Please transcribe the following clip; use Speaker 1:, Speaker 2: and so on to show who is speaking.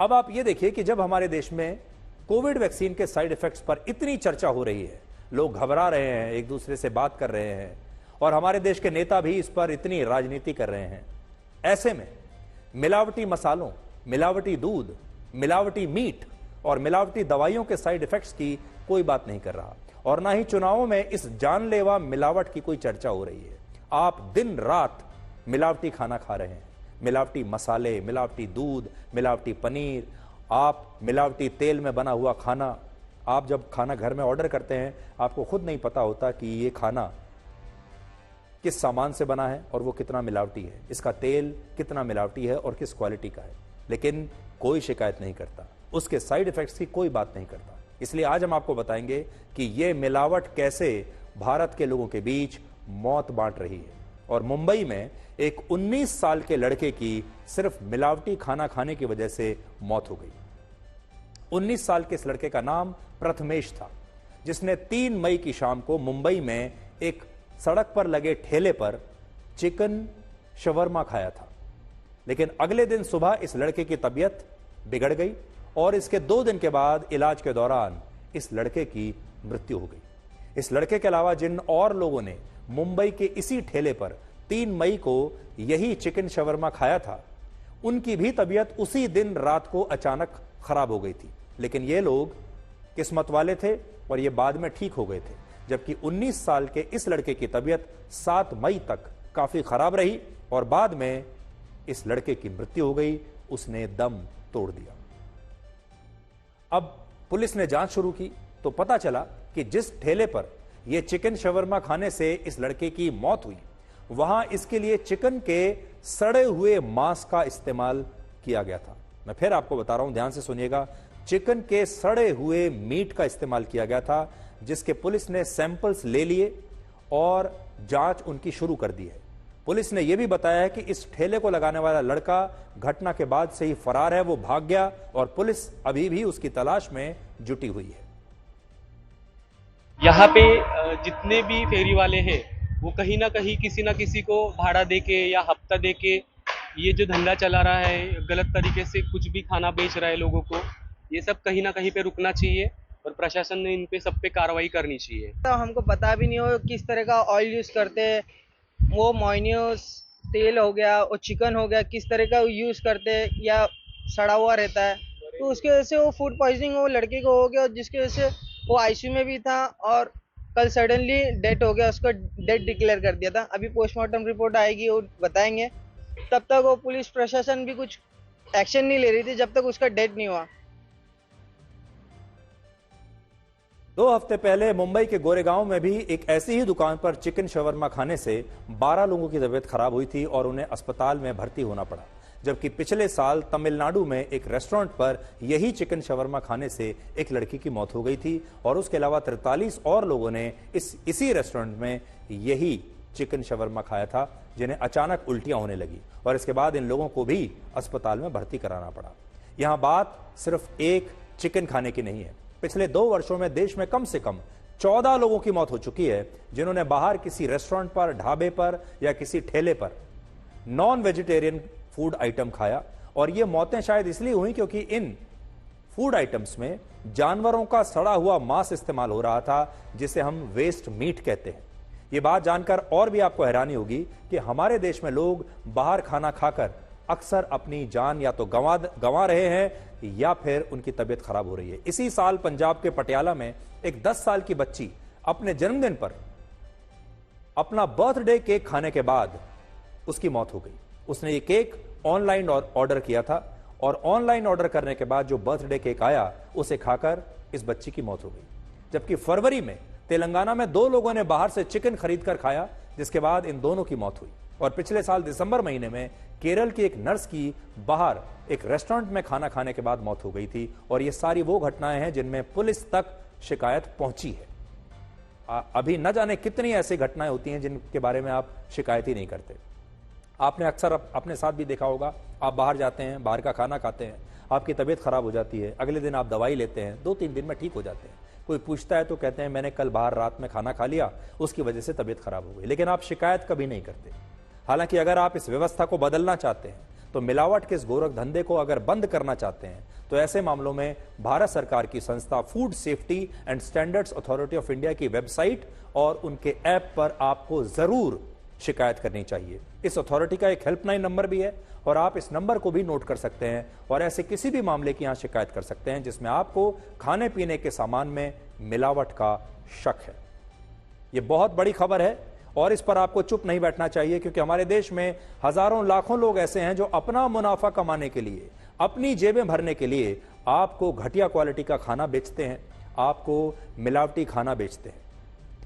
Speaker 1: अब आप ये देखिए कि जब हमारे देश में कोविड वैक्सीन के साइड इफेक्ट्स पर इतनी चर्चा हो रही है, लोग घबरा रहे हैं, एक दूसरे से बात कर रहे हैं और हमारे देश के नेता भी इस पर इतनी राजनीति कर रहे हैं, ऐसे में मिलावटी मसालों, मिलावटी दूध, मिलावटी मीट और मिलावटी दवाइयों के साइड इफेक्ट्स की कोई बात नहीं कर रहा और ना ही चुनावों में इस जानलेवा मिलावट की कोई चर्चा हो रही है। आप दिन रात मिलावटी खाना खा रहे हैं, मिलावटी मसाले, मिलावटी दूध, मिलावटी पनीर, आप मिलावटी तेल में बना हुआ खाना। आप जब खाना घर में ऑर्डर करते हैं, आपको खुद नहीं पता होता कि ये खाना किस सामान से बना है और वो कितना मिलावटी है, इसका तेल कितना मिलावटी है और किस क्वालिटी का है, लेकिन कोई शिकायत नहीं करता, उसके साइड इफेक्ट्स की कोई बात नहीं करता। इसलिए आज हम आपको बताएंगे कि ये मिलावट कैसे भारत के लोगों के बीच मौत बांट रही है। और मुंबई में एक 19 साल के लड़के की सिर्फ मिलावटी खाना खाने की वजह से मौत हो गई। 19 साल के इस लड़के का नाम प्रथमेश था, जिसने 3 मई की शाम को मुंबई में एक सड़क पर लगे ठेले पर चिकन शवरमा खाया था। लेकिन अगले दिन सुबह इस लड़के की तबीयत बिगड़ गई और इसके 2 दिन के बाद इलाज के दौरान इस लड़के की मृत्यु हो गई। इस लड़के के अलावा जिन और लोगों ने मुंबई के इसी ठेले पर 3 मई को यही चिकन शवरमा खाया था, उनकी भी तबीयत उसी दिन रात को अचानक खराब हो गई थी। लेकिन ये लोग किस्मत वाले थे और ये बाद में ठीक हो गए थे, जबकि 19 साल के इस लड़के की तबीयत 7 मई तक काफी खराब रही और बाद में इस लड़के की मृत्यु हो गई, उसने दम तोड़ दिया। अब पुलिस ने जांच शुरू की तो पता चला कि जिस ठेले पर यह चिकन शवरमा खाने से इस लड़के की मौत हुई, वहां इसके लिए चिकन के सड़े हुए मांस का इस्तेमाल किया गया था। मैं फिर आपको बता रहा हूं, ध्यान से सुनिएगा, चिकन के सड़े हुए मीट का इस्तेमाल किया गया था, जिसके पुलिस ने सैंपल्स ले लिए और जांच उनकी शुरू कर दी है। पुलिस ने यह भी बताया है कि इस ठेले को लगाने वाला लड़का घटना के बाद से ही फरार है, वो भाग गया और पुलिस अभी भी उसकी तलाश में जुटी हुई है।
Speaker 2: यहाँ पे जितने भी फेरी वाले हैं वो कहीं ना कहीं किसी ना किसी को भाड़ा देके या हफ्ता देके ये जो धंधा चला रहा है, गलत तरीके से कुछ भी खाना बेच रहा है लोगों को, ये सब कहीं ना कहीं पे रुकना चाहिए और प्रशासन ने इन पे सब पे कार्रवाई करनी चाहिए।
Speaker 3: तो हमको पता भी नहीं हो किस तरह का ऑयल यूज करते हैं, वो मोइनियोस तेल हो गया और चिकन हो गया, किस तरह का यूज करते हैं या सड़ा हुआ रहता है, तो उसकी वजह से वो फूड पॉइजनिंग वो लड़के को हो गया, जिसकी वजह से वो आईसीयू में भी था और कल सडनली डेथ हो गया, उसको डेथ डिक्लेयर कर दिया था। अभी पोस्टमार्टम रिपोर्ट आएगी, वो बताएंगे। तब तक वो पुलिस प्रशासन भी कुछ एक्शन नहीं ले रही थी जब तक उसका डेथ नहीं हुआ।
Speaker 1: 2 हफ्ते पहले मुंबई के गोरेगांव में भी एक ऐसी ही दुकान पर चिकन शवरमा खाने से 12 लोगों की तबीयत खराब हुई थी और उन्हें अस्पताल में भर्ती होना पड़ा। जबकि पिछले साल तमिलनाडु में एक रेस्टोरेंट पर यही चिकन शवरमा खाने से एक लड़की की मौत हो गई थी और उसके अलावा 43 और लोगों ने इसी रेस्टोरेंट में यही चिकन शवरमा खाया था, जिन्हें अचानक उल्टियां होने लगी और इसके बाद इन लोगों को भी अस्पताल में भर्ती कराना पड़ा। यहां बात सिर्फ एक चिकन खाने की नहीं है। पिछले 2 वर्षों में देश में कम से कम 14 लोगों की मौत हो चुकी है, जिन्होंने बाहर किसी रेस्टोरेंट पर, ढाबे पर या किसी ठेले पर नॉन वेजिटेरियन फूड आइटम खाया। और ये मौतें शायद इसलिए हुई क्योंकि इन फूड आइटम्स में जानवरों का सड़ा हुआ मांस इस्तेमाल हो रहा था, जिसे हम वेस्ट मीट कहते हैं। ये बात जानकर और भी आपको हैरानी होगी कि हमारे देश में लोग बाहर खाना खाकर अक्सर अपनी जान या तो गंवा रहे हैं या फिर उनकी तबीयत खराब हो रही है। इसी साल पंजाब के पटियाला में एक 10 साल की बच्ची अपने जन्मदिन पर अपना बर्थडे केक खाने के बाद उसकी मौत हो गई। उसने ये केक ऑनलाइन ऑर्डर किया था और ऑनलाइन ऑर्डर करने के बाद जो बर्थडे केक आया, उसे खाकर इस बच्ची की मौत हो गई। जबकि फरवरी में तेलंगाना में 2 लोगों ने बाहर से चिकन खरीदकर खाया, जिसके बाद इन दोनों की मौत हुई। और पिछले साल दिसंबर महीने में केरल की एक नर्स की बाहर एक रेस्टोरेंट में खाना खाने के बाद मौत हो गई थी। और ये सारी वो घटनाएं हैं जिनमें पुलिस तक शिकायत पहुंची है। अभी न जाने कितनी ऐसी घटनाएं होती हैं जिनके बारे में आप शिकायत ही नहीं करते। आपने अक्सर अपने साथ भी देखा होगा, आप बाहर जाते हैं, बाहर का खाना खाते हैं, आपकी तबीयत खराब हो जाती है, अगले दिन आप दवाई लेते हैं, 2-3 दिन में ठीक हो जाते हैं। कोई पूछता है तो कहते हैं मैंने कल बाहर रात में खाना खा लिया, उसकी वजह से तबीयत खराब हो गई। लेकिन आप शिकायत कभी नहीं करते। हालांकि अगर आप इस व्यवस्था को बदलना चाहते हैं तो मिलावट के इस गोरख धंधे को अगर बंद करना चाहते हैं तो ऐसे मामलों में भारत सरकार की संस्था food safety and standards authority of India की वेबसाइट और उनके ऐप पर आपको जरूर शिकायत करनी चाहिए। इस अथॉरिटी का एक हेल्पलाइन नंबर भी है और आप इस नंबर को भी नोट कर सकते हैं और ऐसे किसी भी मामले की यहां शिकायत कर सकते हैं जिसमें आपको खाने पीने के सामान में मिलावट का शक है। यह बहुत बड़ी खबर है और इस पर आपको चुप नहीं बैठना चाहिए, क्योंकि हमारे देश में हजारों लाखों लोग ऐसे हैं जो अपना मुनाफा कमाने के लिए, अपनी जेबें भरने के लिए आपको घटिया क्वालिटी का खाना बेचते हैं, आपको मिलावटी खाना बेचते हैं।